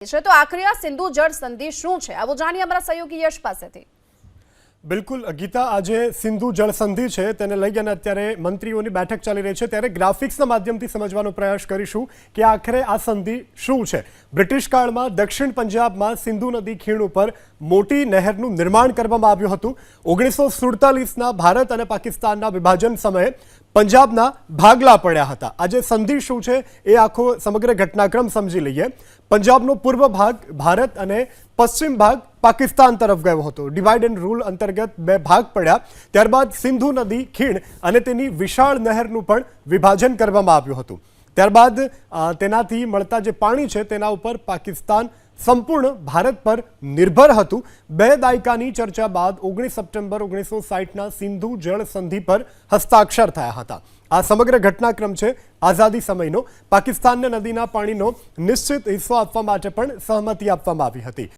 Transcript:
तो आखिर आ सिंधु जल संधि शुं छे आवो जाणीए अमरा सहयोगी यश पासेथी। बिल्कुल गीता, आज सिंधु जल संधि है तेने लई अने अत्यारे मंत्रीओनी बैठक चाली रही है त्यारे ग्राफिक्सना माध्यमथी समजवानो प्रयास करीशुं कि आखरे आ संधि शुं छे। ब्रिटिश काळमां दक्षिण पंजाबमां सिंधु नदी खीण उपर मोटी नहेरनुं निर्माण करवामां आव्युं हतुं। 1947 भारत अने पाकिस्तानना विभाजन समये पंजाबना भागला पड्या हता। आज संधि शुं छे ए आखो समग्र घटनाक्रम समजी लईए। पंजाबनो पूर्व भाग भारत अने पश्चिम भाग पाकिस्तान तरफ गयो हतो। डिवाइड एंड रूल अंतर्गत बे भाग पड्या। त्यारबाद सिंधु नदी खीण अने तेनी विशाळ नहेरनुं पण विभाजन करवामां आव्युं हतुं। त्यारबाद तेनाथी मळता जे पाणी छे तेना उपर पाकिस्तान संपूर्ण भारत पर निर्भर हतुं। 2 दायकानी चर्चा बाद 19 सप्टेम्बर 1960 सिंधु जल संधि पर हस्ताक्षर थया हता। आ समग्र घटनाक्रम छे आजादी समयनो। पाकिस्तानने नदीना पाणीनो निश्चित हिस्सो आपवा माटे पण सहमति आपवामां आवी हती।